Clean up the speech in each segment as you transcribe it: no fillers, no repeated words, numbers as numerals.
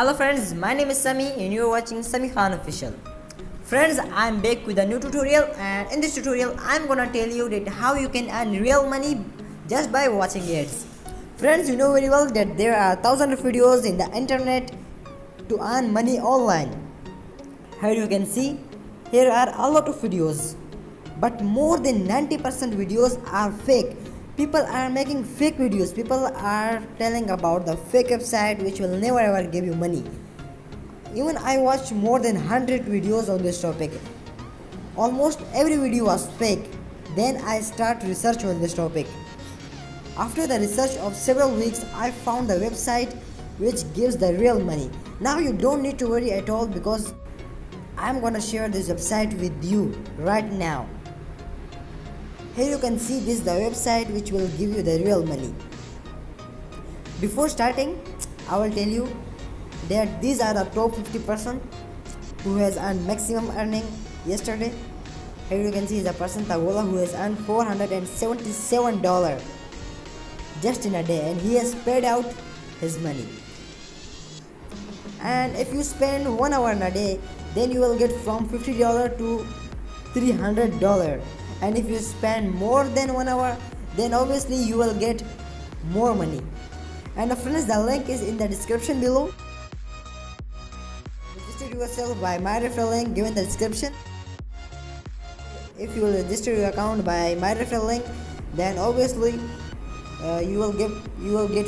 Hello friends, my name is Sami and you are watching Sami Khan Official. Friends, I am back with a new tutorial, and in this tutorial I am gonna tell you that how you can earn real money just by watching ads. Friends, you know very well that there are thousands of videos in the internet to earn money online. Here you can see, here are a lot of videos, but more than 90% videos are fake. People are making fake videos. People are telling about the fake website which will never ever give you money. Even I watched more than 100 videos on this topic. Almost every video was fake. Then I start research on this topic. After the research of several weeks, I found the website which gives the real money. Now you don't need to worry at all because I'm gonna share this website with you right now. Here you can see this is the website which will give you the real money. Before starting, I will tell you that these are the top 50% who has earned maximum earning yesterday. Here you can see the person Tagola who has earned $477 just in a day, and he has paid out his money. And if you spend 1 hour in a day, then you will get from $50 to $300. And if you spend more than 1 hour, then obviously you will get more money. And friends, the link is in the description below. Register yourself by my referral link given in the description. If you will register your account by my referral link, then obviously you will get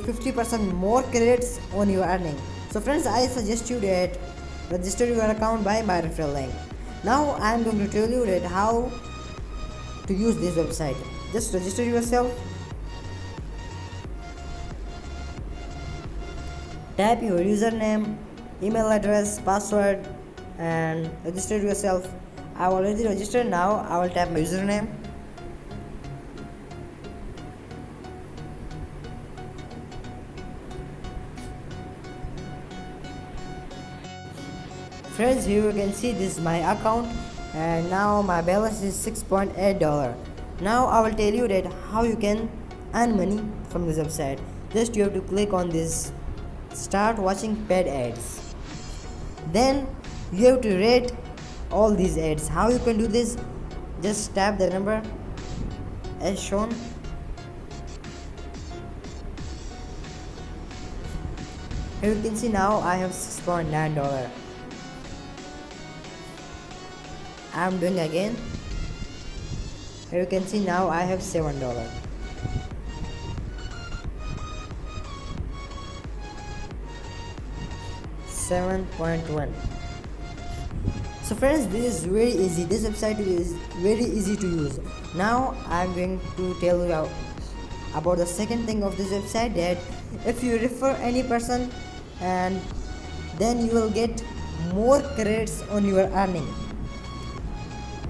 50% more credits on your earning. So friends, I suggest you that register your account by my referral link. Now I am going to tell you that how to use this website. Just register yourself, type your username, email address, password, and register yourself. I already registered. Now I will type my username. Friends, here you can see this is my account, and now my balance is $6.8. Now I will tell you that how you can earn money from this website. Just you have to click on this start watching paid ads. Then you have to rate all these ads. How you can do this? Just tap the number as shown. Here you can see now I have $6.9. I'm doing again. Here you can see now I have $7. $7.1. So friends, this is very easy. This website is very easy to use. Now I'm going to tell you about the second thing of this website, that if you refer any person, and then you will get more credits on your earning.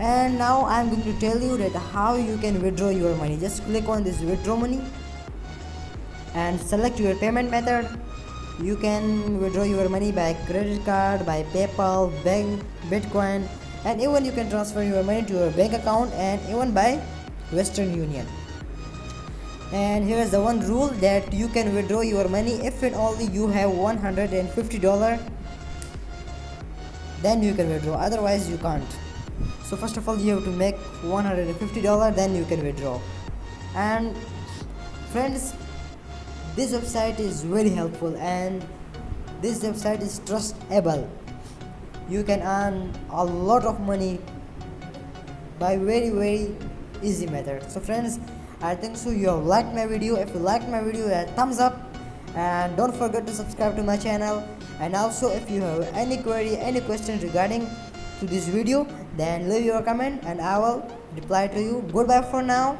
And now I am going to tell you that how you can withdraw your money. Just click on this withdraw money and select your payment method. You can withdraw your money by credit card, by PayPal, bank, Bitcoin, and even you can transfer your money to your bank account, and even by Western Union. And here is the one rule, that you can withdraw your money if and only you have $150, then you can withdraw, otherwise you can't. So first of all, you have to make $150, then you can withdraw. And friends, this website is very helpful, and this website is trustable. You can earn a lot of money by very easy method. So friends, I think so you have liked my video. If you liked my video, a thumbs up, and don't forget to subscribe to my channel. And also, if you have any query, any question regarding to this video, then leave your comment and I will reply to you. Goodbye for now.